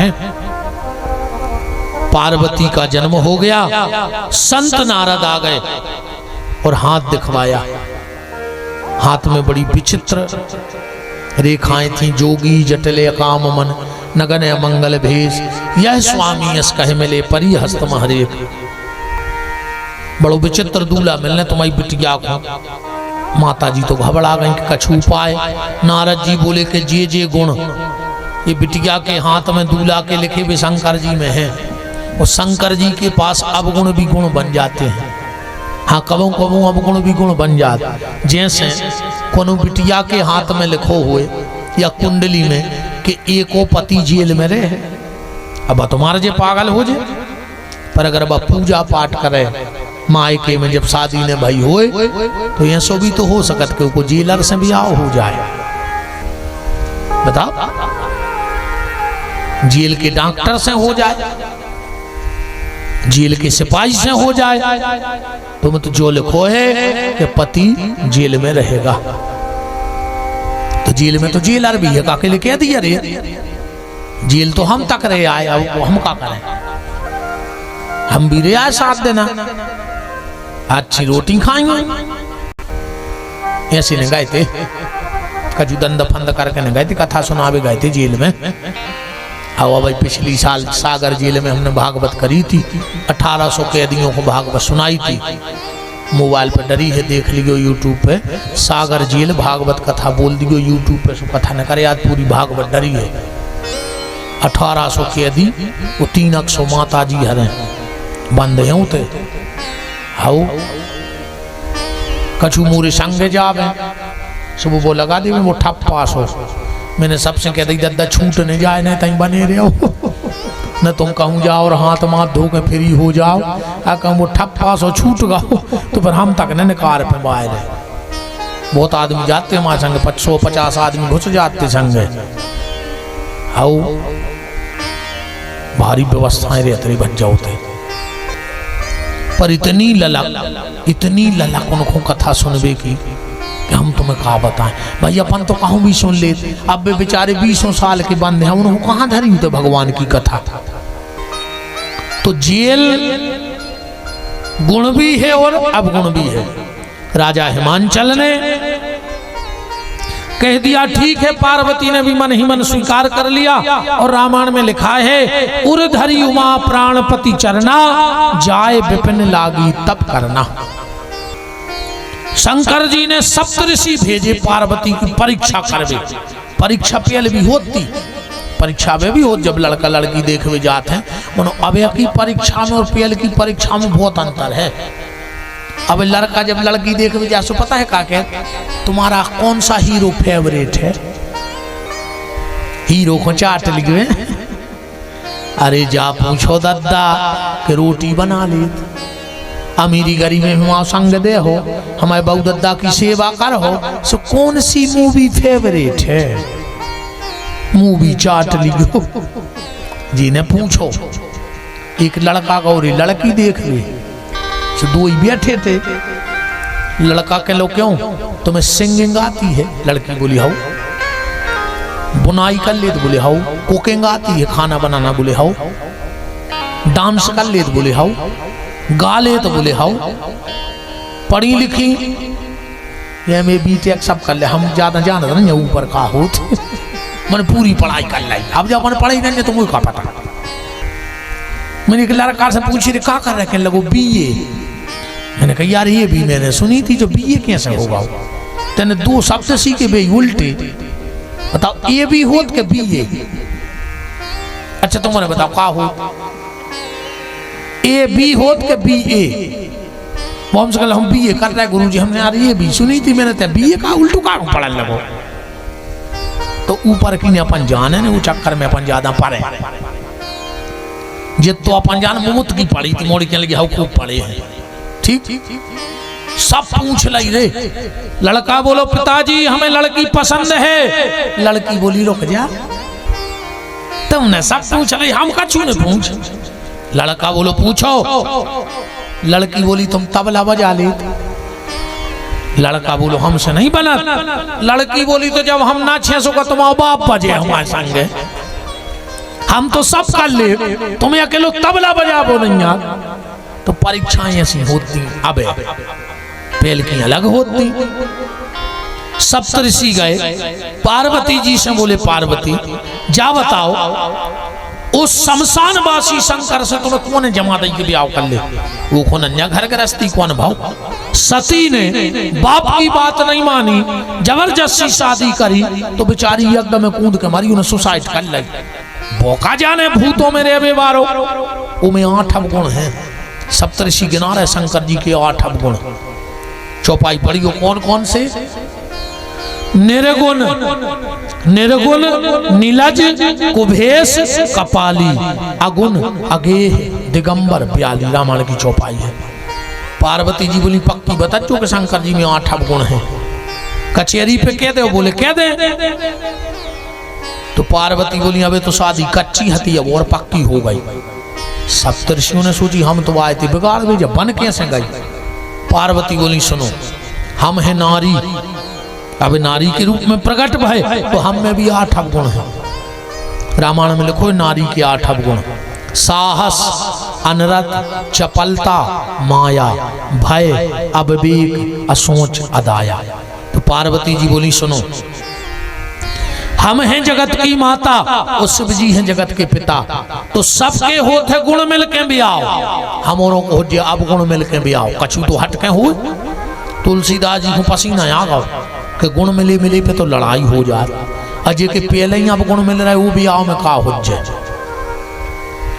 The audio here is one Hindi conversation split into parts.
हैं। पार्वती का जन्म हो गया, संत नारद आ गए और हाथ दिखवाया। हाथ में बड़ी विचित्र रेखाएं थी। जोगी जटले काम मन नगन मंगल भेष, यह स्वामी यस कहे मिले परी हस्त महरे। बड़ो विचित्र दूल्हा मिलने तुम्हारी बिटिया को। माता जी तो घबरा गई कि कछु उपाय। नारद जी बोले कि जे गुण ये बिटिया के हाथ में दूल्हा के लिखे हुए शंकर जी में है, और शंकर जी के पास अवगुण भी गुण बन जाते हैं। हाँ, कबों कबों अवगुण भी गुण बन जाते। जैसे कोनो बिटिया के हाथ में लिखो हुए या कुंडली में कि एको पति जेल में रहे, अब तुम्हारे जे पागल हो जाए। पर अगर अब पूजा पाठ करे मायके में जब शादी ने भाई होए, तो यह सो भी तो हो सकत कि को जेलर से भी आओ हो जाए। बताओ, जेल के डॉक्टर से हो जाए, जेल के सिपाही से हो जाए, तुम तो जो लिखो है कि पति जेल में रहेगा, तो जेल में तो जेलर भी है। काके लिए कह दिया रे, जेल तो हम तक रहे आए, अब हम का करें? हम भी रे आए साथ देना, अच्छी रोटी खाएंगे। ऐसे ने गए थे, कजू दंद फंद करके ने गए थे, कथा सुनावे गए थे जेल में। अब भाई पिछली साल सागर जेल में हमने भागवत करी थी, 1800 कैदियों को भागवत सुनाई थी। मोबाइल पर डरी है, देख लियो यूट्यूब पे, सागर जेल भागवत कथा बोल दियो यूट्यूब पे। सो कथा न करे, आज पूरी भागवत डरी है। 1800 कैदी, वो 300 माता जी हरे बंद है उते। हाउ कछु मोरे संगे जावे, सुबह वो लगा दे वो ठप पास हो। मैंने सबसे कह दी दद्दा छूट नहीं जाए, नहीं तई बने रहो न तुम कहूँ जाओ और हाथ माथ धो के फ्री हो जाओ, आ कहूँ वो ठप पास हो छूट गाओ, तो फिर हम तक न कार पे बाहर है। बहुत आदमी जाते हमारे संगे, 150 आदमी घुस जाते संगे। हाउ भारी व्यवस्थाएं रहते बच जाते। पर इतनी ललक उनको कथा सुनबे की कि हम तुम्हें कहा बताएं। भाई अपन तो कहूँ भी सुन लेते, अब वे बेचारे 20 साल के बंद हैं, उनको कहाँ धरी होते भगवान की कथा। तो जेल गुण भी है और अवगुण भी है। राजा हिमांचल ने कह दिया ठीक है, पार्वती ने भी मन ही मन स्वीकार कर लिया। और रामायण में लिखा है, उर्धरी उमा प्राणपति चरना, जाए विपिन लागी तप करना। शंकर जी ने सप्तऋषि भेजे पार्वती की परीक्षा करवे। परीक्षा पहले भी होती, परीक्षा में भी हो, जब लड़का लड़की देखवे जाते हैं। अब की परीक्षा में और पहले की परीक्षा में बहुत अंतर है। अब लड़का जब लड़की देखवे जा, सो पता है का क्या, तुम्हारा कौन सा हीरो फेवरेट है, हीरो को चाट लिखे। अरे जा पूछो दादा कि रोटी बना ले, अमीरी गरीब में हुआ संग दे हो, हमारे बाबू दादा की सेवा कर हो। सो कौन सी मूवी फेवरेट है, मूवी चाट लियो। जी ने पूछो, एक लड़का का और लड़की देख ली, सो दो ही बैठे थे। लड़का के लो क्यों, तुम्हें सिंगिंग आती है? लड़की बोली हाउ। बुनाई कर ले तो बोले हाउ। कुकिंग आती है, खाना बनाना बोले हाउ। डांस कर ले तो बोले हाउ। गा ले तो बोले हाउ। पढ़ी लिखी एमए बीटेक सब कर ले, हम ज्यादा जान नहीं ऊपर का हो मैंने पूरी पढ़ाई कर लाई। अब जब मैंने पढ़ाई नहीं तो मुझे का पता। मैंने एक लड़का से पूछी रे का कर रहे, कहने लगो बीए। मैंने कहा यार ये भी मैंने सुनी थी, जो बीए कैसे होगा? तेने दो शब्द सीखे बे उल्टे, बताओ ए भी होत के बीए। अच्छा तुम्हारे बताओ का हो, ए बी होत के बीए। वो हमसे कहला हम बीए कर रहे गुरुजी, हमने यार ये भी सुनी थी मैंने, तो बीए का उल्टू का पढ़ने लगो। तो ऊपर की ने अपन जाने ने, वो चक्कर में अपन ज्यादा पढ़े। जे तो अपन जान मुमुत की पढ़ी थी, मोड़ी के लगी हाउ खूब पढ़े हैं। ठीक सब पूछ ली रे। लड़का बोलो पिताजी हमें लड़की पसंद है। लड़की बोली रुक जा, तुमने सब पूछ ली, हम कछु ने पूछ। लड़का बोलो पूछो। लड़की बोली तुम तबला बजा ले। लड़का बोलो हमसे नहीं बना। लड़की बोली तो जब हम ना 600 का तुम्हारा बाप बजे हमारे संगे, हम तो सब कर ले, तुम्हें अकेलो तबला बजाबो नहीं यार। तो परीक्षाएं ऐसी होती, अब फेल की अलग होती। सप्तऋषि गए पार्वती जी से, बोले पार्वती जा बताओ उस शमशानवासी शंकर से तुम्हें कौन जमा दई के ब्याह कर ले। वो कौन अन्य घर गृहस्थी कौन भाव। सती ने बाप की बात नहीं मानी, जबरदस्ती शादी करी तो बेचारी यज्ञ में कूद के मारी, उन्हें सुसाइड कर ली। भोका जाने भूतों में रे बेवारो, उनमें 8 अवगुण हैं। सप्तऋषि गिना रहे शंकर जी के 8 अवगुण। चौपाई पढ़ियो कौन कौन से। निर्गुण, निर्गुण नीलज कुभेश कपाली, अगुण अगेह दिगंबर ब्याली। रामायण की चौपाई है। पार्वती जी बोली पक्की बता चो कि शंकर जी में 8 अवगुण हैं। कचहरी पे कह दे, बोले कह दे। तो पार्वती बोली अबे तो शादी कच्ची हती अब और पक्की हो गई। सप्तऋषियों ने सोची हम तो आए थे बिगाड़ गई, जब बन कैसे गई। पार्वती बोली सुनो, हम है नारी, अब नारी के रूप में प्रकट भय तो हम में भी 8 अवगुण हैं। रामायण में लिखो नारी के 8 अवगुण। साहस, अनरत, चपलता, माया, भय, अविवेक, असोच, अदाया। तो पार्वती जी बोली सुनो, हम हैं जगत की माता और शिव जी हैं जगत के पिता, तो सबके होते गुण मिल के भी आओ, हमारों को हो अब गुण मिल के भी आओ। कछु तो हट के हो। तुलसीदास जी को पसीना आ गओ कि गुण मिले मिले पे तो लड़ाई हो जाए। अजय के पहले ही अब गुण मिल रहा है, वो भी आओ में का हो जाए।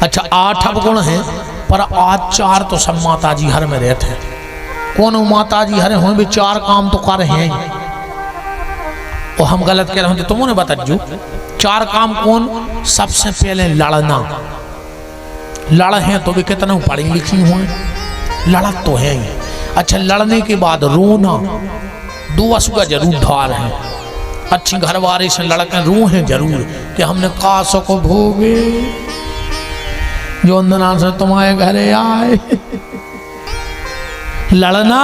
अच्छा 8 अवगुण हैं, पर आज 4 तो सब माता जी हर में रहते हैं। कौन माता जी हरे हों भी 4 काम तो कर रहे हैं। और हम गलत कह रहे हैं तुम उन्हें बता जो 4 काम कौन। सबसे पहले लड़ना। लड़ हैं तो भी कितना पढ़ी लिखी हुए, लड़क तो है ही। अच्छा लड़ने के बाद रोना, 2 असुगा जरूर धार है। अच्छी घरवारे से लड़के रो हैं जरूर कि हमने काश को भोगे जो अंदना से तुम्हारे घरे आए। लड़ना,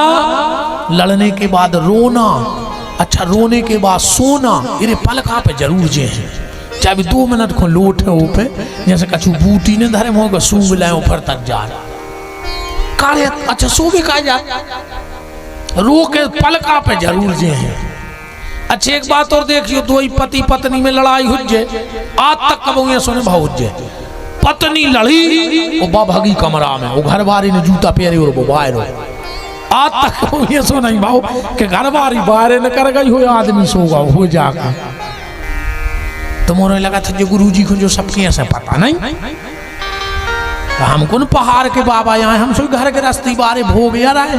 लड़ने के बाद रोना। अच्छा रोने के बाद सोना, इरे पलका पे जरूर जे हैं, चाहे 2 मिनट को लोट है ऊपर, जैसे कछु बूटी ने धरे मोगा सूंघ लाए ऊपर तक जा काले। अच्छा सो भी कहा जा, रो के पलका पे जरूर जे हैं। अच्छा एक बात और देखियो, 2 पति पत्नी में लड़ाई हो जाए, आज तक कब सुने भाव हो जाए। पत्नी लड़ी वो बाभागी कमरा में, वो घर वाले ने जूता पहरे और वो बाहर। आज तक ये सो नहीं भाव कि घर वाली बाहर न कर गई हो, आदमी सोगा हो जाकर। तो मोरे लगा था जो गुरु जी को जो सबके ऐसे पता नहीं, तो हम कौन पहाड़ के बाबा यहाँ, हम सो घर के रास्ते बारे भोग यार आए।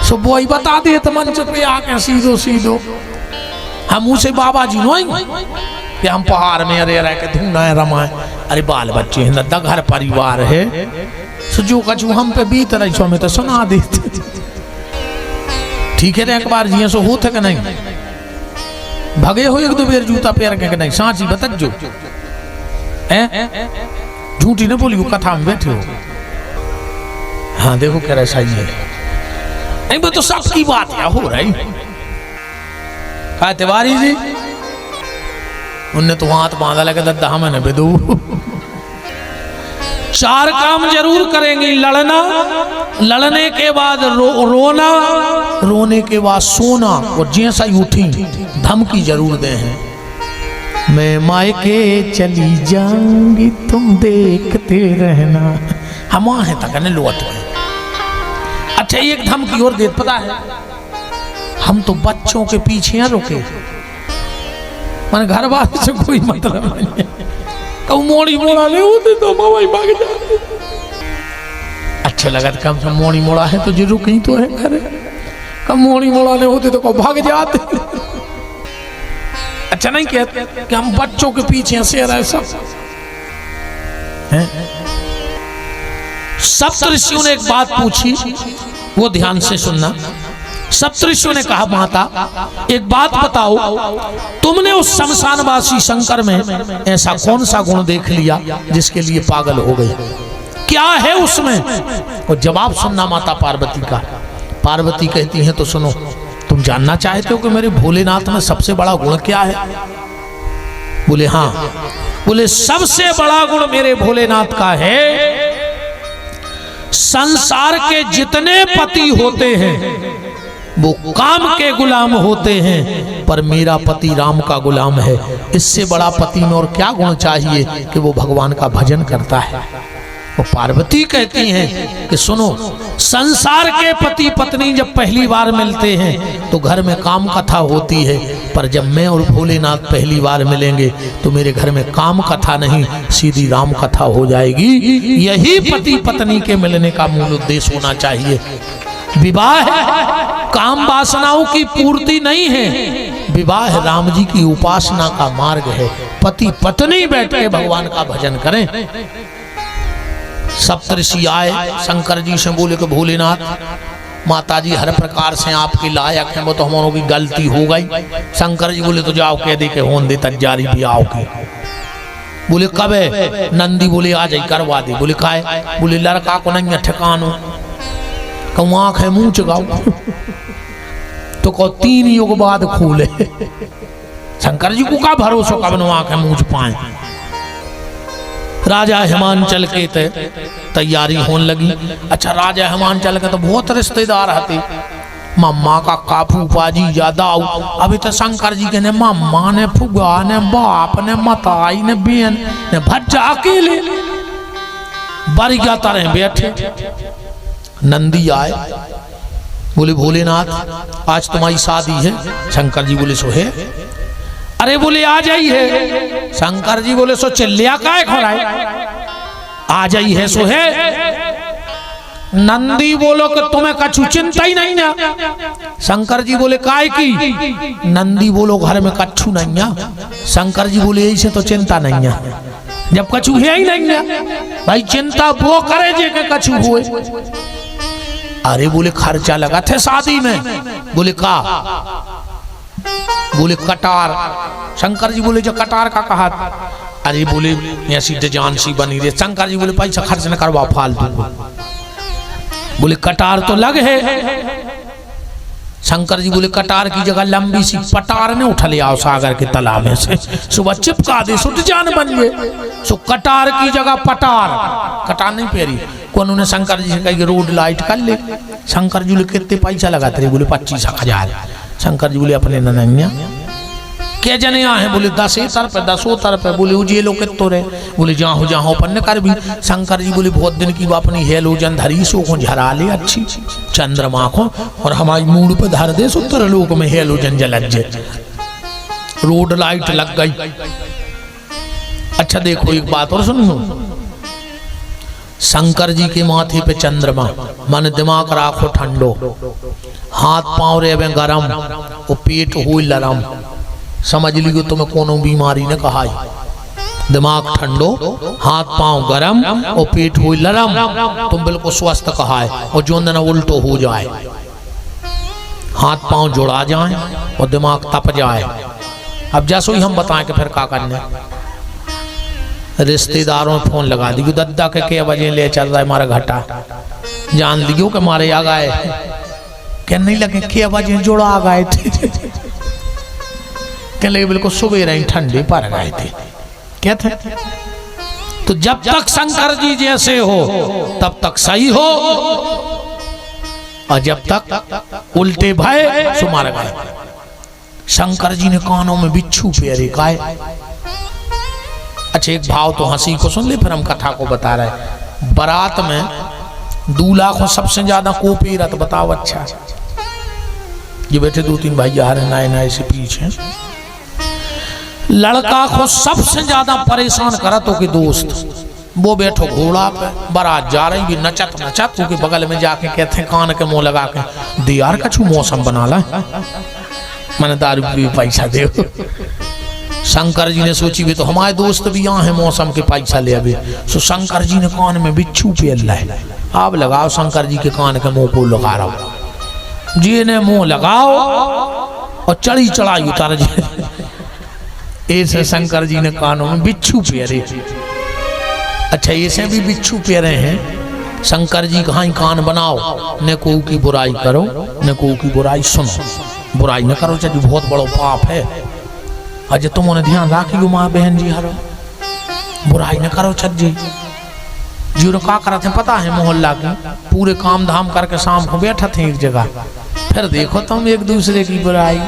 सो वही बता दे तो मंच पे आके सीधो सीधो हम उसे बाबा जी नो कि हम पहाड़ में अरे रह के ढूंढा है रमाए। अरे बाल बच्चे हैं, नद्दा घर परिवार है, सो जो कछु हम पे बीत रही सो हमें तो सुना देते। ठीक है एक बार जी सो होते कि नहीं, भगे हो 1-2 बेर जूता पैर के नहीं। सांची बता जो झूठी न बोली, कथा में बैठे हो। हाँ देखो कह रहा सही है, नहीं तो सबकी बात क्या हो रही। तिवारी जी उनने तो हाथ बांधा लगे दद्दा हमें बेदू। 4 काम जरूर करेंगी, लड़ना, लड़ने के बाद रोना, रोने के बाद सोना, और जैसा ही उठी धमकी जरूर दे हैं, मैं मायके चली जाऊंगी तुम देखते रहना। हम वहां है तक लौट गए। अच्छा एक धमकी और दे, पता है हम तो बच्चों के पीछे रुके, मन घर वाले से कोई मतलब नहीं है। कहूँ मोड़ी मोड़ा ले होते तो मवाई भाग जाते। अच्छा लगा कम से मोड़ी मोड़ा है तो जरूर कहीं तो है घर, कम मोड़ी मोड़ा ले होते तो भाग जाते। अच्छा नहीं कहते कि हम बच्चों के पीछे से रहे सब। सप्तऋषियों ने एक बात पूछी, वो ध्यान से सुनना। सप्तऋषियों ने कहा माता एक बात बताओ, तुमने उस शमशानवासी शंकर में ऐसा कौन सा गुण देख लिया जिसके लिए पागल हो गई, क्या है उसमें? और जवाब सुनना माता पार्वती का। पार्वती कहती हैं तो सुनो, तुम जानना चाहते हो कि मेरे भोलेनाथ में सबसे बड़ा गुण क्या है? बोले हाँ। बोले सबसे बड़ा गुण मेरे भोलेनाथ का है, संसार के जितने पति होते हैं वो काम के गुलाम होते हैं, पर मेरा पति राम का गुलाम है। इससे बड़ा पति में और क्या गुण चाहिए कि वो भगवान का भजन करता है। वो पार्वती कहती हैं कि सुनो, संसार के पति पत्नी जब पहली बार मिलते हैं तो घर में काम कथा होती है, पर जब मैं और भोलेनाथ पहली बार मिलेंगे तो मेरे घर में काम कथा नहीं, सीधी राम कथा हो जाएगी। यही पति पत्नी के मिलने का मूल उद्देश्य होना चाहिए। विवाह काम वासनाओं की पूर्ति नहीं है, विवाह राम जी की उपासना का मार्ग है। पति पत्नी बैठ के भगवान का भजन करें। सप्तऋषि आए शंकर जी से, बोले कि भोलेनाथ माता जी हर प्रकार से आपके लायक हैं, वो तो हमारों की गलती हो गई। शंकर जी बोले तो जाओ कह दे के होन दे तैयारी भी आओ की। बोले कब है? नंदी बोले आ जाई करवा दी। बोले काहे? बोले लड़का को नहीं ठिकानो, कहूँ आँख है मुँह चगाओ तो कहो 3 युग बाद खोले। शंकर जी को का भरोसा कब नो आँख है मुँह पाए। राजा हिमांचल के तैयारी होने लगी। अच्छा, राजा हिमांचल के तो बहुत रिश्तेदार हते, मम्मा का काफू पाजी ज्यादा। अभी तो शंकर जी के ने मम्मा ने फुगा ने बाप ने मताई ने बेन ने भज्जा अकेले बरिया तरह बैठे। नंदी आए, बोले भोलेनाथ आज तुम्हारी शादी है। शंकर जी बोले सो है। अरे बोले आ जाई है। शंकर जी बोले सो चिल्लिया काय खड़ाए, आ जाई है सो है। नंदी बोलो कि तुम्हें कछु चिंता ही नहीं है। शंकर जी बोले काय की? नंदी बोलो घर में कछु नहीं है। शंकर जी बोले यही से तो चिंता नहीं है, जब कछु है ही नहीं है भाई चिंता वो करे जे के कछु हुए। अरे बोले खर्चा लगा थे शादी में। बोले का? बोले कटार। शंकर जी बोले जो कटार का कहा? अरे बोले ऐसी जान सी बनी रही। शंकर जी बोले पैसा खर्च न करवा फालतू। बोले कटार तो लग है। शंकर जी बोले कटार की जगह लंबी सी पटार ने उठा ले आओ सागर के तालाब में से, सुबह चिपका दे सुट जान बन गए। सो कटार की जगह पटार, कटार नहीं पेरी। कौन ने शंकर जी से कही रोड लाइट कर ले। शंकर जी बोले कितने पैसा लगाते? बोले 25,000। शंकर जी बोले अपने ननैया क्या जने आए? बोले 10 तरफ 10 तरफ। बोले उजे लोग कितो रहे? बोले जहाँ जहाँ अपन कर भी। शंकर जी बोले बहुत दिन की वो अपनी हेलोजन धरी सो को झरा ले अच्छी चंद्रमा को, और हमारी मूड पे धर दे सुतर लोक में हेलोजन जलज। रोड लाइट लग गई। अच्छा देखो एक बात और सुनो, शंकर जी के माथे पे चंद्रमा, मन दिमाग राखो ठंडो, हाथ पांव रे गरम, वो पेट हुई लरम। समझ लियो तुम्हें कोनो बीमारी ने कहा। दिमाग ठंडो, हाथ पांव गरम और पेट हुई लरम, तुम बिल्कुल स्वस्थ कहा है। और जो न उल्टो हो जाए, हाथ पांव जुड़ा जाए और दिमाग तप जाए। अब जैसो ही हम बताएं कि फिर क्या करने। रिश्तेदारों में फोन लगा दी, दद्दा के क्या बजे ले चल रहा है हमारा घाटा, जान लियो कि हमारे आ गए। क्या नहीं लगे क्या बजे जोड़ा आ गए थे। कहने लगे बिल्कुल सुबह रही ठंडी पर गए थे। क्या थे? तो जब तक शंकर जी जैसे हो तब तक सही हो, और जब तक उल्टे भय सो मार गए। शंकर जी ने कानों में बिच्छू पेरे गाए। अच्छा एक भाव तो हंसी को सुन ले, फिर हम कथा को बता रहे। बारात में दूल्हा को सबसे ज्यादा को पेरत बताओ। अच्छा ये बैठे 2-3 भाई आ रहे नए नए से पीछे। लड़का को सबसे ज्यादा परेशान करा तो कि दोस्त वो बैठो घोड़ा पे, बारात जा रही भी नचत नचत तो कि बगल में जाके कहते कान के मुंह लगा के दे यार कछु मौसम बना ला, मैंने दारू पी पैसा दे। शंकर जी ने सोची भी तो हमारे दोस्त भी यहाँ है मौसम के पैसा ले अभी। सो शंकर जी ने कान में बिच्छू पेल रहा है। आप लगाओ शंकर जी के कान के मुंह को लगा रहा हूं जी ने मुंह लगाओ और चढ़ी चढ़ाई उतार जी। ऐसे शंकर जी ने कानों में बिच्छू पेरे। अच्छा ऐसे भी बिच्छू पेरे हैं। शंकर जी कहाँ कान बनाओ, न को की बुराई करो न को की बुराई सुनो, बुराई न करो चाहे बहुत बड़ो पाप है। अजय तुम उन्हें ध्यान राखियो माँ बहन जी हरो बुराई न करो छज्जी जी। क्या करा थे पता है, मोहल्ला के पूरे काम धाम करके शाम को बैठा थे एक जगह, फिर देखो तुम एक दूसरे की बुराई,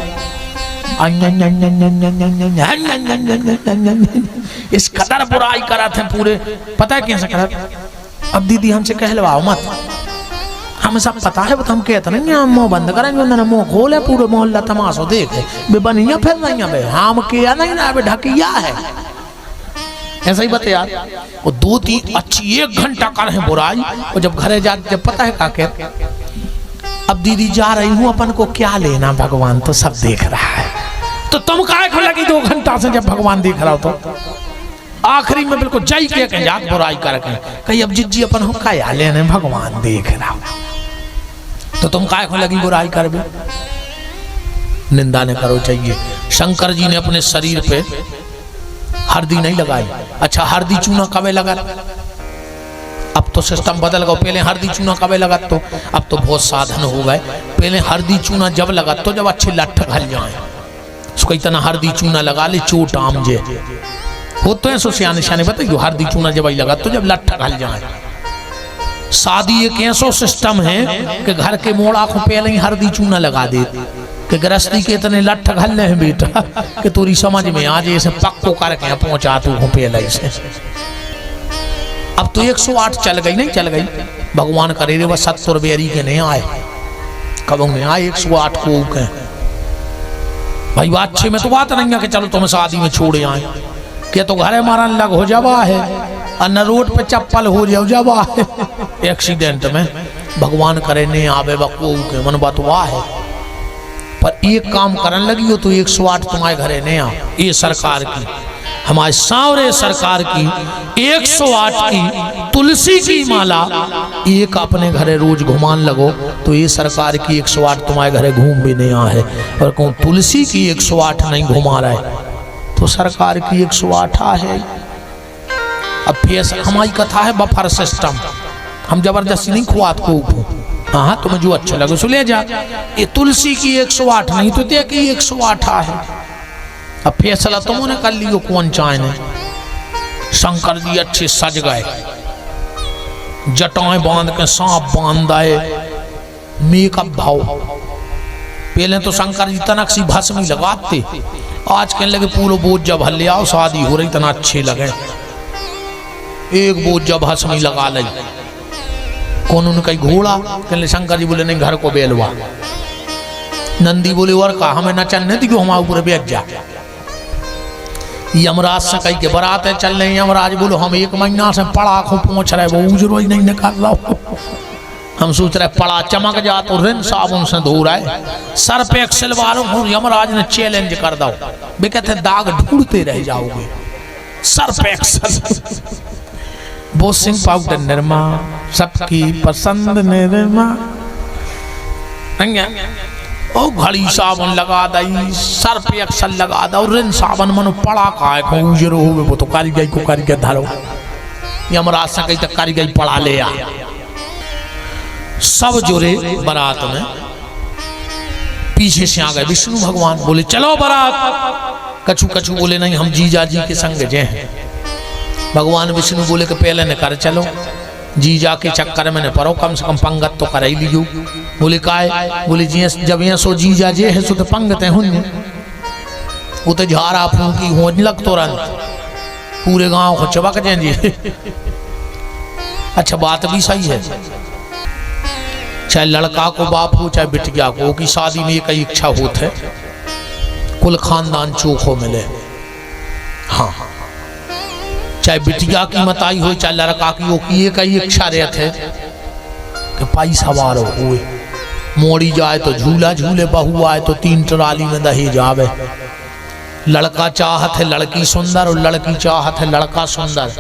इस कदर बुराई करा थे पूरे। पता है कैसे करा? अब दीदी हमसे कहलवाओ मत, हमें सब पता है, हम कहते नहीं हम मुंह बंद करेंगे, उन्होंने मुंह खोले, पूरे मोहल्ला तमाशो देखे बे बनिया फिर नहीं बे हम किया नहीं ना बे ढकिया है, ऐसा ही बता यार। वो 2-3 अच्छी 1 घंटा कर है बुराई, और जब घरे जाते जब पता है क्या कहते, अब दीदी जा रही हूँ, अपन को क्या लेना, भगवान तो सब देख रहा है, तो तुम काहे को लगी 2 घंटा से जब भगवान देख रहा हो तो? आखिरी में बिल्कुल जय के याद बुराई करके कहीं अब जिज्जी अपन हो क्या लेने, भगवान देख रहा हो, तो तुम काहे को लगी बुराई कर भी? निंदा न करो चाहिए। शंकर जी ने अपने शरीर पे हल्दी नहीं लगाई। अच्छा हल्दी चूना कबे लगा? अब तो सिस्टम बदल गया, पहले हल्दी चूना कबे लगा, तो अब तो बहुत साधन हो गए। पहले हल्दी चूना जब लगा तो जब अच्छे लट्ठ घल जाए, उसको इतना हल्दी चूना लगा ले चोट आम जे हो, तो ऐसो सियाने सियाने बताइए हल्दी चूना जब लगा तो जब लट्ठ घल जाए। शादी एक ऐसो सिस्टम है कि घर के मोड़ा को पहले ही हल्दी चूना लगा दे, कि गृहस्थी के इतने लट्ठ घल्ले हैं बेटा कि तोरी समझ में आज ऐसे पक्को करके पहुंचा तू हो पहले से। अब तो 108 चल गई, नहीं चल गई, भगवान करे रे वह 70 बेरी के नहीं आए, कब में आए 108 को के भाई बात छे में तो बात नहीं है कि चलो तुम शादी में छोड़े आए, क्या तो घरे मारन लग हो जावा है, और न रोड पे चप्पल हो जावा है एक्सीडेंट में, भगवान करे नहीं आवे बको के मन बात वाह है। पर एक काम करन लगी हो तो 108 तुम्हारे घरे नहीं आ। ये सरकार की, हमारे सावरे सरकार की 108 की तुलसी की माला एक अपने घरे रोज घुमान लगो तो ये सरकार की 108 तुम्हारे घरे घूम भी नहीं आ है। और कहूँ तुलसी की 108 नहीं घुमा रहा है तो सरकार की 108 है। अब फिर हमारी कथा है बफर सिस्टम, हम जबरदस्ती नहीं खुआत को, हाँ तुम्हें जो अच्छा लगे सो ले जा। ये तुलसी की 108 नहीं तो दे की 108 है। अब फैसला तुमने कर लियो कौन चाहे। शंकर जी अच्छे सज गए, जटाएं बांध के सांप बांध आए, मेकअप भाव। पहले तो शंकर जी तनक सी भस्मी लगाते, आज कहने लगे पूरा बोझ जब हल्ले आओ शादी हो रही तना अच्छे लगे, एक बोझ जब भस्मी लगा ली। कौन उनका घोड़ा? कहने शंकर जी बोले नहीं घर को बेलवा। नंदी बोले और का हमें न चलने दी, हमारे ऊपर बैठ जा। यमराज से कही के बरात है चल रहे, यमराज बोलो हम 1 महीना से पड़ा को पहुंच रहे, वो उजरो ही नहीं निकाल रहा, हम सोच रहे पड़ा चमक जा तो रिन साबुन से धो रहा है, सर पे एक्सेल वालों को यमराज ने चैलेंज कर दो, वे कहते दाग ढूंढते रह जाओगे, सर पे एक्सेल। बोसिंग पाउडर निर्मा सबकी पसंद निर्मा, ओ घड़ी साबुन लगा दई, सर पे एक्सल लगा दो, रिन साबुन मनो पड़ा का है को उजरो हो, वो तो कारीगई को कारीगर धरो। यमराज से कही तक कारीगई पड़ा ले आ। सब जोरे बारात में पीछे से आ गए विष्णु भगवान, बोले चलो बारात। कछु कछु बोले नहीं हम जीजा जी के संग जे हैं। भगवान विष्णु बोले कि पहले न कर चलो, जीजा के चक्कर में न पड़ो, कम से कम पंगत तो कर ही लियो। बोले काय? बोले जी जब यहाँ सो जीजा जे है सो तो पंगत है हुन, वो तो झारा फूकी हो लग तो रन पूरे गांव को चबक जाए जी। अच्छा बात भी सही है, चाहे लड़का को बाप हो चाहे बिटिया को, की शादी में एक ही इच्छा होती है कुल खानदान चोखो मिले। हाँ चाहे बिटिया की मताई हो चाहे लड़का की हो, की एक ही इच्छा रहते है कि पाई सवार हुए, मोड़ी जाए तो झूला झूले, बहू आए तो 3 ट्राली में दहेज आवे। लड़का चाहत है लड़की सुंदर और लड़की चाहत है लड़का सुंदर,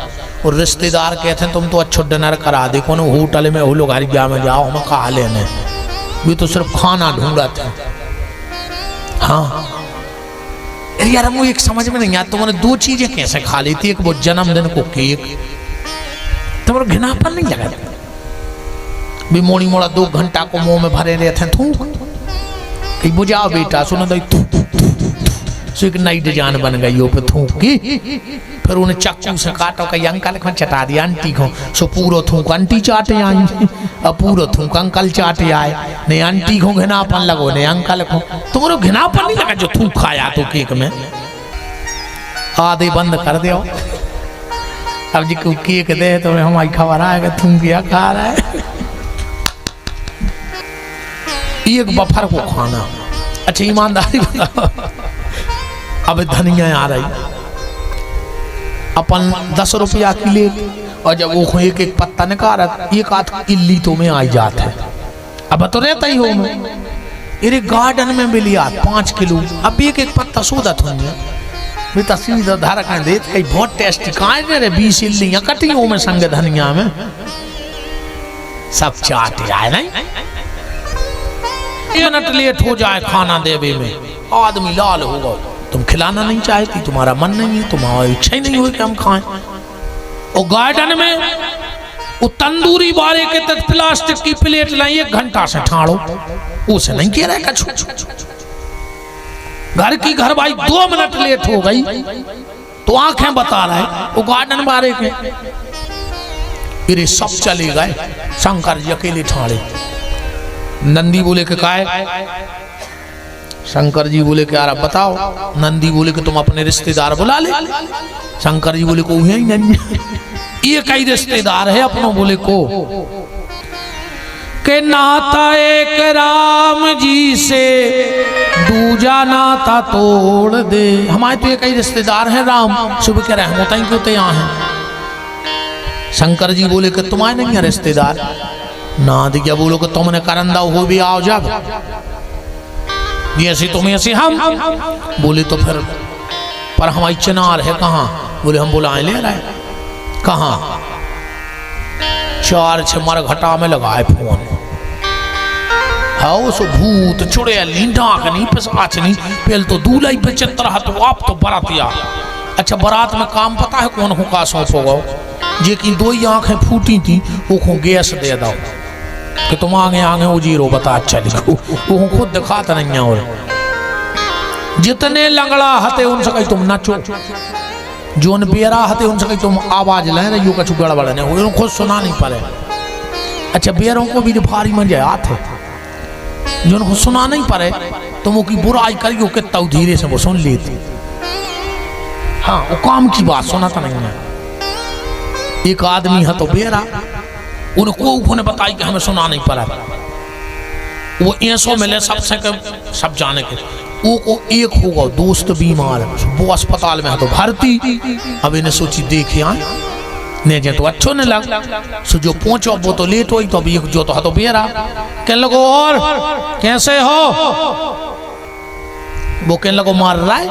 और रिश्तेदार कहते हैं तुम तो अच्छा डिनर करा दे, कौन होटल में हो लोग हरिया में जाओ, हम कहा लेने भी तो सिर्फ खाना ढूंढा था। हाँ यार मुझे एक समझ में नहीं आता, तुमने 2 चीजें कैसे खा ली थी, एक वो जन्मदिन को केक, तुम्हारा घिनापन नहीं लगा भी मोड़ी मोड़ा 2 घंटा को मुंह में भरे रहते हैं, तू बुझाओ बेटा सुनो दई तू सो एक नई डिजाइन बन गई वो पे थूक की। फिर उन्हें चक्कू से काटो कई अंकल को चटा दिया आंटी को। सो पूरा थूक आंटी चाटे आई, अब पूरा थूक अंकल चाटे आए। नहीं आंटी को घिनापन लगो, नहीं अंकल को। तुम्हारा घिनापन नहीं लगा जो थूक खाया तो केक में? आधे बंद कर दो। अब जी को केक दे तो हमारी खबर आएगा तुम क्या खा रहा है। एक बफर को खाना। अच्छा ईमानदारी बताओ, अब धनिया आ रही अपन 10 रुपया की ले, और जब वो एक एक पत्ता निकाल एक आध इल्ली तो में आ जाता है। अब तो रहता ही हो मैं इरे गार्डन में मिली 5 किलो। अब एक एक पत्ता सोदा धनिया मैं तस्वीर धारा कर दे कई बहुत टेस्टी काहे रे 20 इल्लियां कटी हो में संग धनिया में सब चाट जाए नहीं। मिनट लेट हो जाए खाना देवे में आदमी लाल होगा। तुम खिलाना नहीं चाहती, तुम्हारा मन नहीं है, तुम्हारी इच्छा ही नहीं हुई कि हम खाएं। और गार्डन में वो तंदूरी बारे के तक प्लास्टिक की प्लेट लाई 1 घंटा से ठाड़ो, उसे नहीं कह रहे कछु। घर की घर भाई 2 मिनट लेट हो गई तो आंखें बता रहे वो गार्डन बारे के। इरे सब चले गए, शंकर जी अकेले ठाड़े। नंदी बोले के काहे? शंकर जी बोले कि यार बताओ। नंदी बोले कि तुम अपने रिश्तेदार बुला ले। शंकर जी बोले को है ही नहीं, ये कई रिश्तेदार है अपनों। बोले को के नाता एक राम जी से दूजा नाता तोड़ दे। हमारे तो ये कई रिश्तेदार हैं राम, सुबह के रहमत ही क्यों यहाँ हैं। शंकर जी बोले कि तुम्हारे नहीं है रिश्तेदार? ना दिया बोलो कि तुमने करंदा हो भी आओ जब ऐसी तुम्हें ऐसी हम। बोले तो फिर पर हमारी चिनार है कहाँ? बोले हम बुलाए ले रहे कहाँ? 4-6 मरघटा में लगाए फोन। हाँ सो भूत चुड़ैली डाकनी पिशाचनी पहले तो दूल्हा ही पे चित्र तो आप तो बरातिया। अच्छा बारात में काम पता है कौन हो का सौंप होगा? जे की 2 ही आंखें फूटी थी वो को गैस दे दो कि तुम आगे आगे वो जीरो बता चली वो खुद दिखाता नहीं है। और जितने लंगड़ा हते उनसे कहीं तुम नाचो, जो बेरा हते उनसे कहीं तुम आवाज ले रही हो कछु गड़बड़ नहीं हो, खुद सुना नहीं पारे। अच्छा बेरों को भी भारी मजा आते जो उनको सुना नहीं पारे तुम वो की बुराई करियो कितना धीरे से वो सुन लेती। हाँ वो काम की बात सुनाता नहीं है। एक आदमी है तो बेरा उनको उन्होंने बताई कि हमें सुना नहीं पड़ा। वो ऐसो मिले सबसे सब जाने के वो को एक होगा दोस्त बीमार वो अस्पताल में है तो भर्ती। अब इन्हें सोची देखे आए ने जे तो अच्छो नहीं लग सो जो पहुंचो वो तो लेट हुई तो अभी एक जो तो है तो बेरा कहने लगो और कैसे हो? वो कहने लगो मार रहा है।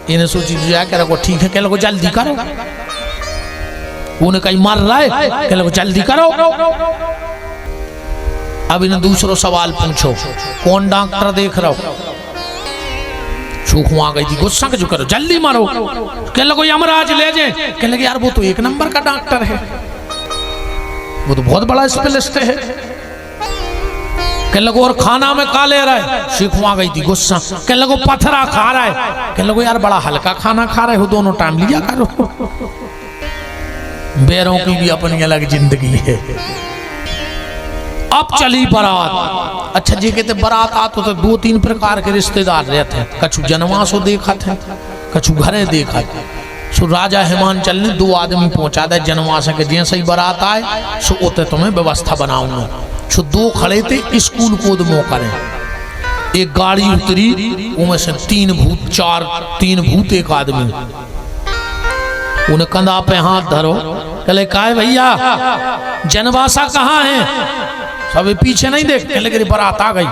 इन्हें सोची जाके रखो ठीक है, कहने लगो जल्दी करो। उन्हें कहीं मार रहा है, कहने लगो जल्दी करो। अब इन्हें दूसरो सवाल पूछो कौन डॉक्टर देख रहा हो? सूखू आ गई थी गुस्सा के जो करो जल्दी मारो। कहने लगो यमराज ले जाए। कहने लगे यार वो तो 1 नंबर का डॉक्टर है, वो तो बहुत बड़ा स्पेशलिस्ट है। कहने लगो और खाना में का ले रहा है? सूखू आ गई थी गुस्सा। कहने लगो पथरा खा रहा है। कहने लगो यार बड़ा हल्का खाना खा रहे हो, दोनों टाइम लिया करो। बेरों की भी अपनी अलग जिंदगी है। अब चली बारात। अच्छा जी कहते बारात आते तो 2-3 प्रकार के रिश्तेदार रहते हैं। कछु जनवासो देखा थे, कछु घरे देखा थे। सो राजा हिमांचल ने 2 आदमी पहुंचा दे जनवास के जैसे ही बारात आए सो उते तुम्हें व्यवस्था बनाऊंगा। सो 2 खड़े थे स्कूल को दमो करें। एक गाड़ी उतरी उनमें से 3 भूत एक आदमी उन्हें कंधा पे हाथ धरो। कहले काय भैया जनवासा कहाँ है? सब पीछे नहीं देख। कहले कि बारात आ गई।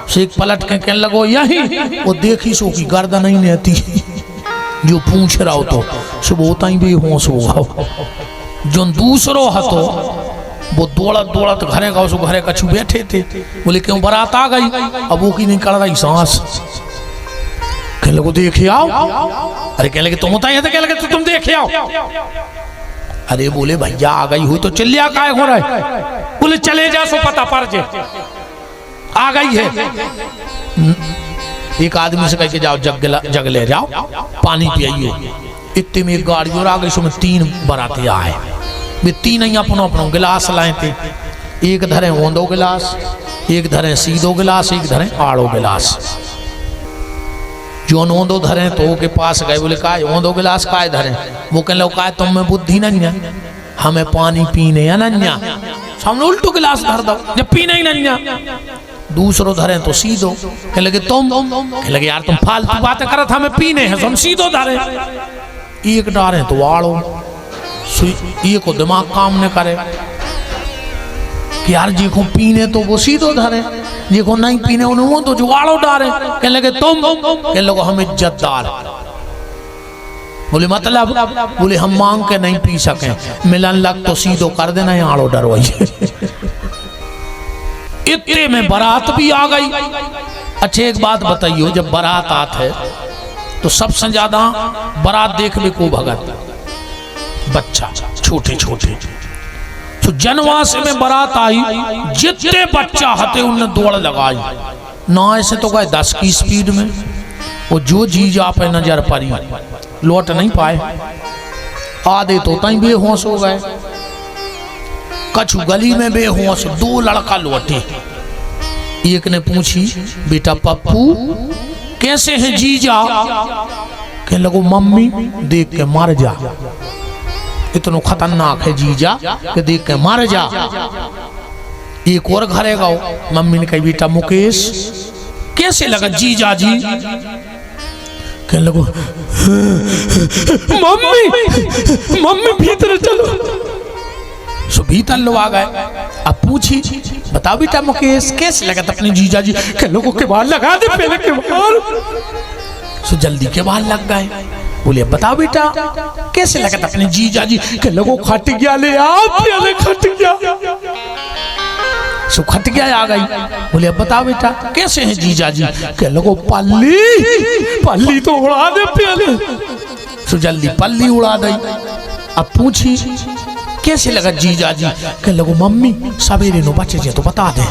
शेख पलट के कहने लगो यही। वो देखी सो की गर्दन नहीं रहती जो पूछ रहा हो तो सुबह होता ही बेहोश होगा। जो दूसरो हतो वो दौड़त घरे का उसको घरे कछु बैठे थे। बोले क्यों बारात आ गई? अब वो की नहीं कर रही सांस। कहने लगो देखे आओ। अरे कहने लगे तुम होता है तो कहने लगे तुम देखे आओ। अरे बोले भैया आ गई हुई तो चिल्लिया काय हो रहा है? बोले चले जा सो पता पड़ जे आ गई है। एक आदमी से कह के जाओ जग ले जाओ पानी पियो। इतने में एक गाड़ी और आ गई, उसमें 3 बराती आए। वे 3 ही अपनो अपनो गिलास लाए थे। एक धरे ओंदो गिलास, एक धरे सीधो गिलास, एक धरे आड़ो गिलास। जो ओंदो धरे तो के पास गए, बोले का ओंदो गिलास का धरे? वो कहने लो का तुम में बुद्धि नहीं है, हमें पानी पीने अनन्या, सामने उल्टो गिलास धर दो जब पीने ही नहीं। दूसरो धरे तो सीधो, कह लगे तुम, कह लगे यार तुम फालतू बातें करत, हमें पीने हैं, हम सीधो धरे। एक डारे तो आड़ो, ये को दिमाग काम न करे कि यार जी को पीने तो वो सीधो धरे, जी को नहीं पीने उन्हें वो तो जुगाड़ो डारे। कह लगे तुम, कह लगे हम इज्जतदार। बोले मतलब? बोले हम मांग के नहीं पी सके, मिलन लग तो सीधो कर देना, यहाँ आड़ो डरवाइए। इतने में बारात भी आ गई। अच्छा एक बात बताइयो, जब बारात आते है तो सबसे ज्यादा बारात देखने को भगत बच्चा, छोटे छोटे। तो जनवास में बारात आई, जितने बच्चा हते उन्हें दौड़ लगाई ना, ऐसे तो गए 10 की स्पीड में। वो जो जीजा पे नजर पड़ी लौट नहीं पाए, आधे तो तई बेहोश हो गए, कछु गली में बेहोश। 2 लड़का लौटे। एक ने पूछी बेटा पप्पू कैसे है जीजा? कह लगो मम्मी देख के मर जा, इतना खतरनाक है जीजा कि देख के मर जा। एक और घरे गाओ, मम्मी ने कही बेटा मुकेश कैसे लगा जीजा जी? कह लगो मम्मी मम्मी भीतर चलो। सो भीतर लो आ गए। अब पूछी बताओ बेटा मुकेश कैसे लगा अपने जीजा जी? कह लोगों के बाल लगा दे पहले के बाल। सो जल्दी के बाल लग गए। बोले बताओ बेटा कैसे लगा अपने जीजा जी? कह लोगों खट गया, ले आप पहले खट गया। सो खट गया आ गई। बोले बताओ बेटा कैसे है जीजा जी? कह लोगों पल्ली पल्ली तो उड़ा दे पहले। सो जल्दी पल्ली उड़ा दी। अब पूछी कैसे लगा जीजा जी? कह लगो मम्मी सवेरे नो बचे जे तो बता दे,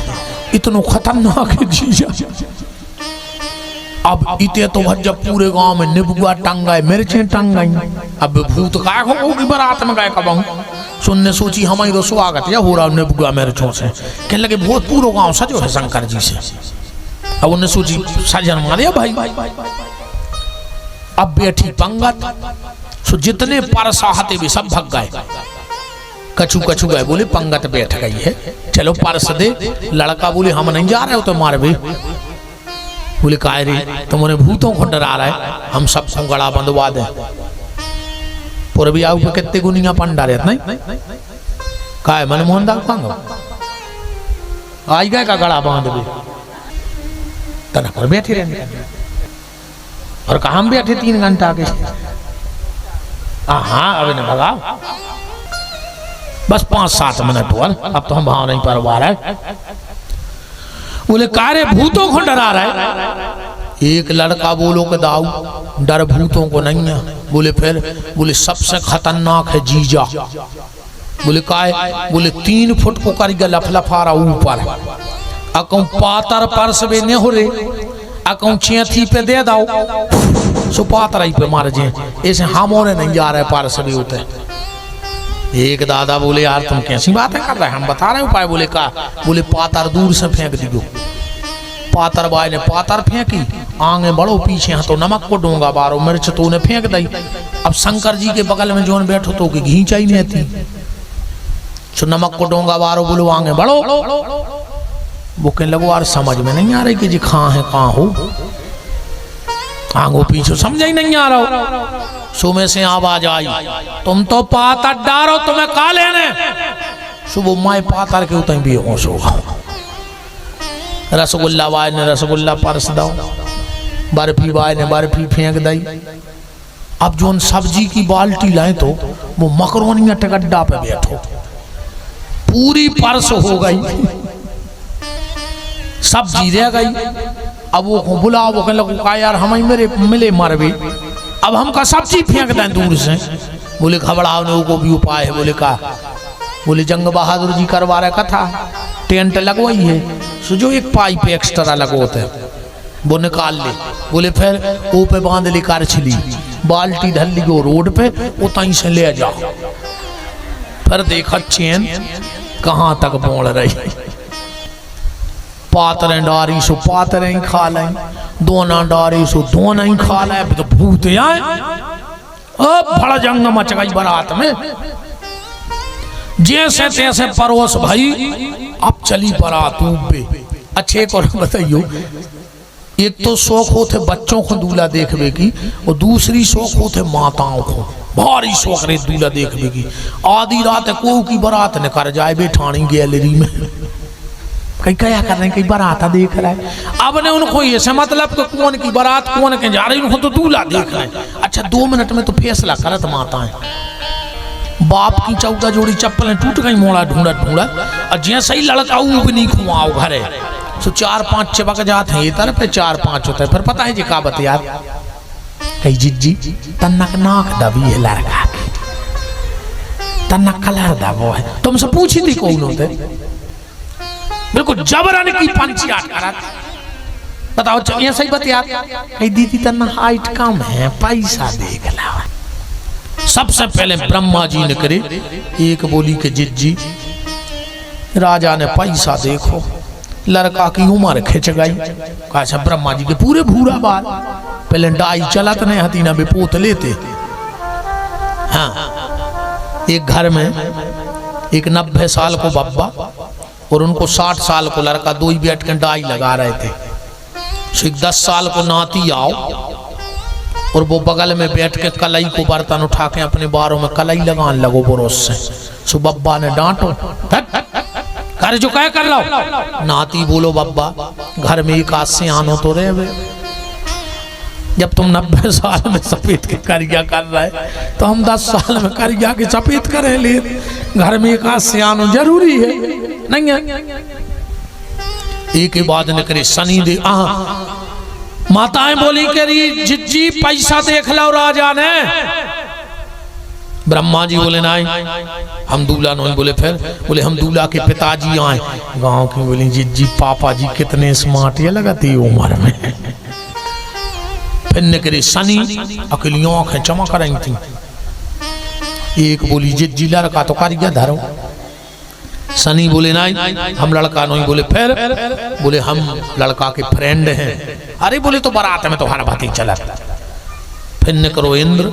इतनो खतरनाक है जीजा। अब इते तो जब पूरे गांव में निबुआ टंगाए, मिर्चे टंगाई। अब भूत काय होगी बारात में गए कब सुनने सोची हमारी तो स्वागत या हो रहा निबुआ मिर्चों से। कह लगे बहुत पूरा गांव सजो है शंकर जी से। अब उन्हें सोची सजन मारे भाई। अब बैठी पंगत, सो जितने परसा हते भी सब भग गए, कछु कछु गए। बोले पंगत बैठ गई है, चलो परस दे। लड़का बोले हम नहीं जा रहे हो तो मार भी। बोले काय रे तुम्हारे भूतों को डरा रहा है, हम सबको गड़ा बंधवा दे। पूर्वी आऊ पे कितने गुनिया पंडा रहते नहीं काय मनमोहन दास मांगो आई गए का गड़ा बांध भी तना पर बैठे रहने। और कहा हम बैठे 3 घंटा के। हाँ अभी न भगाओ बस 5-7 मिनट हुआ, अब तो हम भाव नहीं परवा रहे। बोले कारे भूतों को डरा रहा है? एक लड़का बोलो के दाऊ डर भूतों को नहीं है। बोले फिर? बोले सबसे खतरनाक है जीजा। बोले काय? बोले 3 फुट को कर गया लफलफारा ऊपर, अकौ पातर परस बे ने हो रे, अकौ चेथी पे दे दाओ सो पातर पे मार जे। ऐसे हमों ने नहीं जा रहे परस भी होते। एक दादा बोले यार तुम कैसी बातें कर रहे हैं, हम बता रहे हैं उपाय। बोले का? बोले पातर दूर से फेंक दियो। पातर बाई ने पातर फेंकी, आगे बढ़ो पीछे हाँ तो नमक को डूंगा बारो, मिर्च तो उन्हें फेंक दी। अब शंकर जी के बगल में जो बैठो तो की घी चाहिए नहीं थी, सो नमक को डूंगा बारो, बोलो आगे बढ़ो। वो कहने लगो यार समझ में नहीं आ रही कि जी कहाँ है कहाँ हो, आगो पीछे समझ ही नहीं आ रहा। सो में से आवाज आई तुम तो पातर डारो, तुम्हें का लेने? सुबह माए पातर के उतने बेहोश होगा। रसगुल्ला बाय ने रसगुल्ला परस दो, बर्फी बाय ने बर्फी फेंक दी। अब जो सब्जी की बाल्टी लाए तो वो मकरोनिया टगड्डा पे बैठो, पूरी परस हो गई, सब्जी रह गई। अब वो बुलाओ, वो कहने लगा यार हम मेरे मिले मर भी, अब हमका सब्जी फेंक दें दूर से। बोले घबराने को भी उपाय है। बोले का? बोले जंग बहादुर जी करवा रहे कथा, टेंट लगवाई है, सो जो एक पाइप एक्स्ट्रा लगवाते वो निकाल ले। बोले फिर ओ पे बांध ली करछली, बाल्टी धर ली गो रोड पे, वो तहीं से ले जा। फिर देखा चैन कहाँ तक बोल रही। पातरें डारी सो पातरें ही खा लें, दोना डारी सो दोना ही खा लें। तो भूत आए, अब बड़ा जंग मच गई बारात में। जैसे तैसे परोस भाई, अब चली बारात पे। अच्छे एक और बताइयो, एक तो शौक होते बच्चों को दूल्हा देखने की, और दूसरी शौक होते माताओं को, भारी शौक रहे दूल्हा देखने की। आधी रात को की बारात न कर जाए बैठानी गैलरी में, कहीं क्या कर रहे हैं, कहीं बारात देख रहा है। अब ने उनको ये से मतलब कि कौन की बारात कौन के जा रही, उनको तो दूल्हा देख रहे हैं। अच्छा 2 मिनट में तो फैसला करत माताएं। बाप की 14 जोड़ी चप्पलें टूट गई, मोड़ा ढूंढा ढूंढा, और जैसे ही लड़का भी नहीं खुआओ घरे, तो 4-5 चिपक जाते हैं इधर पे, 4-5 होते हैं। फिर पता है जी का बत यार, कही जिज्जी तन्नक नाक दबी है लड़का की, तन्नक कलर दबो है। तुमसे पूछी थी कौन होते, बिल्कुल जबरन की पंची आट करा। बताओ ये सही बात यार, कही दीदी तन्ना हाइट कम है, पैसा देख ला। सबसे पहले ब्रह्मा जी ने करे, एक बोली के जिज्जी राजा ने पैसा देखो, लड़का की उम्र खिंच गई। कहा ब्रह्मा जी के पूरे भूरा बाल, पहले डाई चलत नहीं हती ना बेपोत लेते। हाँ, एक घर में एक 90 साल को बब्बा और उनको 60 साल को लड़का, दो ही बैठ के डाई लगा रहे थे। सो एक 10 साल को नाती आओ, और वो बगल में बैठ के कलई को बर्तन उठा के अपने बारों में कलई लगाने लगो बरोस से। सो बब्बा ने डांटो, कर जो क्या कर रहा हो। नाती बोलो बब्बा घर में एक आध से आनो तो रहे, जब तुम 90 साल में सफेद के करिया कर रहे, तो हम 10 साल में करिया के सफेद करें ले। घर में एक आध से आनो जरूरी है नहीं है। एक ही बात न करे सनी दे। माताएं बोली करी जिज्जी पैसा देख लो राजा ने। ब्रह्मा जी बोले नहीं हम दूल्हा नहीं। बोले फिर, बोले हम दूल्हा के पिताजी आए। गांव की बोली जिज्जी पापा जी कितने स्मार्ट ये लगाती उम्र में। फिर ने करे सनी अकेली आंखें चमक रही थी। एक बोली जिज्जी लड़का तो कारिया धरो। सनी बोले नहीं हम लड़का नहीं। बोले फिर, बोले हम लड़का के फ्रेंड हैं। अरे बोले तो बारात में तो हर बात ही चला। फिर ने करो इंद्र।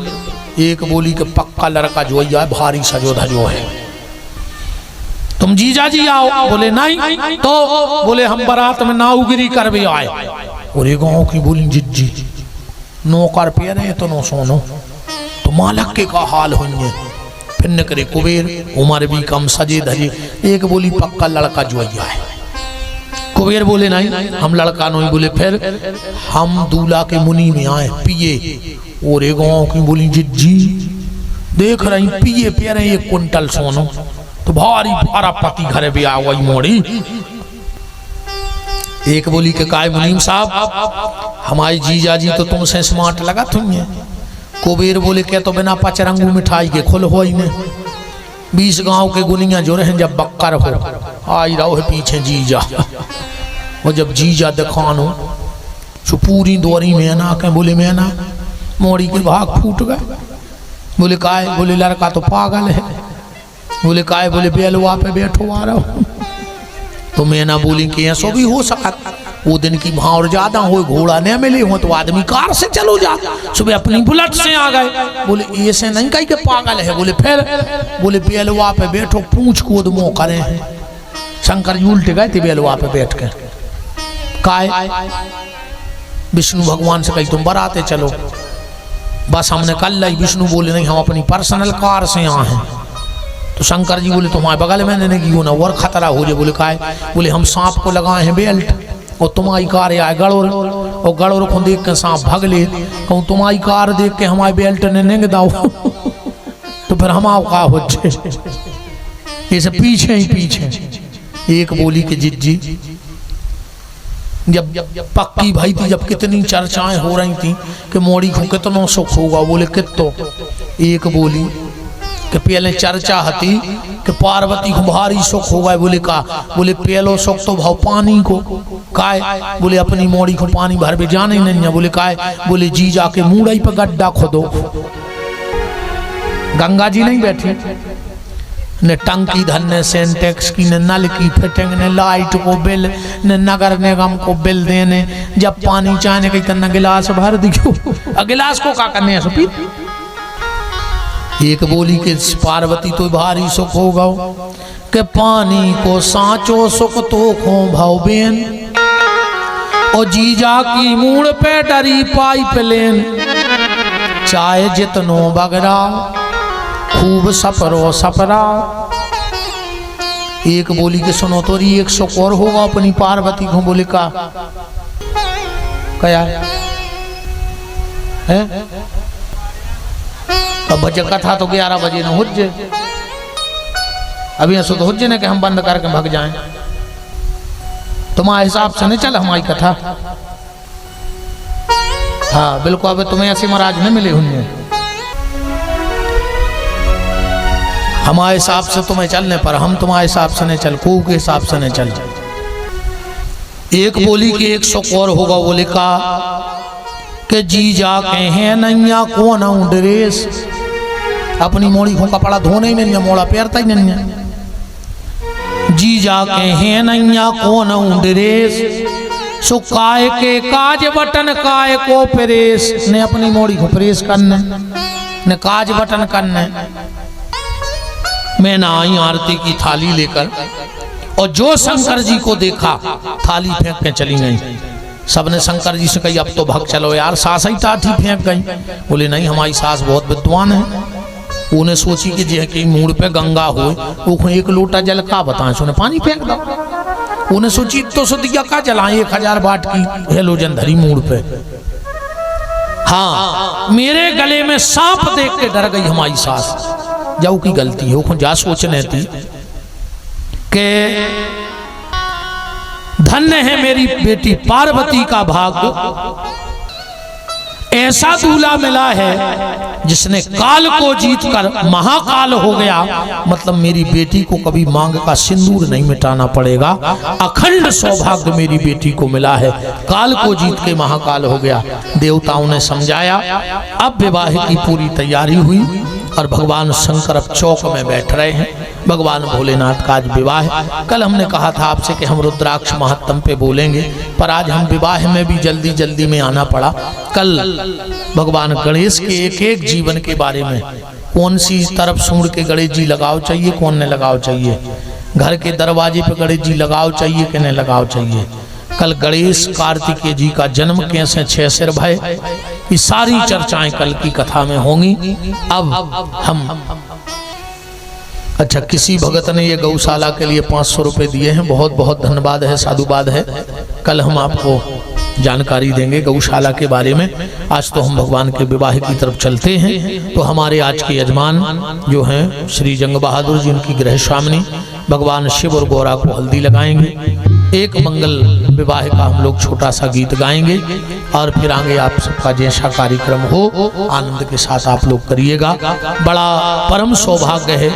एक बोली के पक्का लड़का जो है भारी सजो धजो है, तुम जीजा जी आओ। बोले नहीं। तो बोले हम बारात में नाउगिरी कर भी आए। और एक गाँव की बोली जिज्जी नौकर पे रहे तो नो सोनो तो मालक के का हाल होंगे। फिर न करे कुबेर उम्र भी कम सजे धजे। एक बोली पक्का लड़का जोइया है। कुबेर बोले नहीं हम लड़का नहीं। बोले फिर हम दूल्हा के मुनि में आए पिए। और एक गाँव की बोली जिज्जी देख रही पिए पे रहे 1 कुंटल सोनो तो भारी भारा पति घर भी आ गई मोड़ी। एक बोली के काय मुनीम साहब हमारी जीजा जी तो तुमसे स्मार्ट लगा तुम्हें। कुबेर बोले के तो बिना पचरंगू मिठाई के खुल हो ही नहीं। 20 गांव के गुनिया जो रहे जब बक्कर हो आई रहो है पीछे जीजा। और जब जीजा दिखानो तो पूरी दोरी में ना के बोले मैं ना मोड़ी के भाग फूट गए। बोले काय। बोले लड़का तो पागल है। बोले काय। बोले बेलवा पे बैठो आ रहा हूँ। तो मैं ना बोली कि ऐसा भी हो सका। वो दिन की भाव ज्यादा हो घोड़ा न मिले हो तो आदमी कार से चलो जा। सुबह अपनी बुलेट से आ गए। बोले ऐसे नहीं कही के पागल है। बोले फिर, बोले बेलवा पे बैठो पूछ कूद मो करे हैं। शंकर जी उल्टे गए थे बेलवा पे बैठ के। काय विष्णु भगवान से कही तुम बराते चलो। बस हमने कल लाई। विष्णु बोले नहीं हम अपनी पर्सनल कार से आए हैं। तो शंकर जी बोले तुम्हारे बगल में नहीं क्यों ना और खतरा हो जाए। बोले काय। बोले हम सांप को लगाए हैं बेल्ट और तुम्हारी कार आए गड़ोर और गड़ोर को देख के सांप भाग ले। कहूँ तुम्हारी कार देख के हमारे बेल्ट ने नेंग दाओ तो फिर हम आओ का हो जाए। ऐसे पीछे ही पीछे। एक बोली के जिज्जी जब पक्की भाई थी, जब कितनी चर्चाएं हो रही थी कि मोड़ी को कितना सुख होगा। बोले कितो। एक बोली कि पहले चर्चा हती कि पार्वती को भारी सुख हो गए। बोले का? बोले पहलो सुख तो भाव पानी को। काय? बोले अपनी मोड़ी को पानी भर में जाने नहीं है। बोले काय? बोले जी जाके मूड़ई पे गड्ढा खोदो। गंगा जी नहीं बैठी, ने टंकी धन ने सेंटेक्स की, ने नल की फिटिंग, ने लाइट को बिल, ने नगर निगम को बिल देने। जब पानी चाहने कहीं तन्ना गिलास भर दियो, गिलास को क्या करने है पी। एक बोली के पार्वती तो भारी सुख होगा के पानी को सांचो सुख तो खो भाव बेन, और जीजा की मूड़ पे डरी पाइप लेन। चाहे जितनो बगरा खूब सपरो सपरा। एक बोली के सुनो तो री एक सुख और होगा अपनी पार्वती को। बोले का? क्या है? अब बजे कथा तो 11 बजे न हुज्जे, अभी ऐसा तो हुज्जे ने कि हम बंद करके भाग जाएं। तुम्हारे हिसाब से नहीं चल हमारी कथा। हाँ बिल्कुल, अब तुम्हें ऐसे महाराज नहीं मिले होंगे। हमारे हिसाब से तुम्हें चलने पर, हम तुम्हारे हिसाब से नहीं चल, खूब के हिसाब से नहीं चल। एक बोली कि एक सुख और होगा। बोले का? कि जी जा के हैं नैया को ना ड्रेस। अपनी मोड़ी को कपड़ा धोने ही नहीं, मोड़ा पैरता ही नहीं है। जी जा के हैं नैया को ना ड्रेस, सो काय के काज बटन काय को प्रेस। ने अपनी मोड़ी को प्रेस करने, ने काज बटन करने। मैं ना आई आरती की थाली लेकर, और जो शंकर जी को देखा थाली फेंक के चली गई। सबने शंकर जी से कही अब तो भाग चलो यार, सास ही टाठी फेंक गई। बोले नहीं, हमारी सास बहुत विद्वान है। उन्हें सोची कि जे कि मूड पे गंगा हो, वो एक लोटा जल का बताएं, उन्हें पानी फेंक दो। उन्हें सोची तो दिया का जलाएं 1000 वाट की हेलोजन धरी मूड पे। हाँ, मेरे गले में सांप देख के डर गई हमारी सास। जाऊ की गलती हो जा सोचने थी कि धन्य है मेरी बेटी पार्वती का भाग, ऐसा दूल्हा मिला है जिसने काल को जीतकर महाकाल हो गया। मतलब मेरी बेटी को कभी मांग का सिंदूर नहीं मिटाना पड़ेगा। अखंड सौभाग्य मेरी बेटी को मिला है, काल को जीत के महाकाल हो गया। देवताओं ने समझाया। अब विवाह की पूरी तैयारी हुई और भगवान शंकर अब चौक में बैठ रहे हैं। भगवान भोलेनाथ का आज विवाह है। कल हमने कहा था आपसे कि हम रुद्राक्ष महात्म पे बोलेंगे, पर आज हम विवाह में भी जल्दी जल्दी में आना पड़ा। कल भगवान गणेश के एक एक जीवन के बारे में, कौन सी तरफ सूंड के गणेश जी लगाव चाहिए, कौन ने लगाव चाहिए, घर के दरवाजे पे गणेश जी लगाव चाहिए कि नहीं लगाव चाहिए। कल गणेश कार्तिकेय जी का जन्म कैसे 6 सिर भय, ये सारी चर्चाएं कल की कथा में होंगी। अब हम अच्छा, किसी भगत ने ये गौशाला के लिए 500 रुपए दिए हैं, बहुत बहुत धन्यवाद है, साधुवाद है। कल हम आपको जानकारी देंगे गौशाला के बारे में। आज तो हम भगवान के विवाह की तरफ चलते हैं। तो हमारे आज के यजमान जो हैं श्री जंग बहादुर जी, उनकी गृह स्वामिनी भगवान शिव और गौरा को हल्दी लगाएंगे। एक मंगल विवाह का हम लोग छोटा सा गीत गाएंगे और फिर आगे आप सबका जैसा कार्यक्रम हो आनंद के साथ आप लोग करिएगा। बड़ा परम सौभाग्य है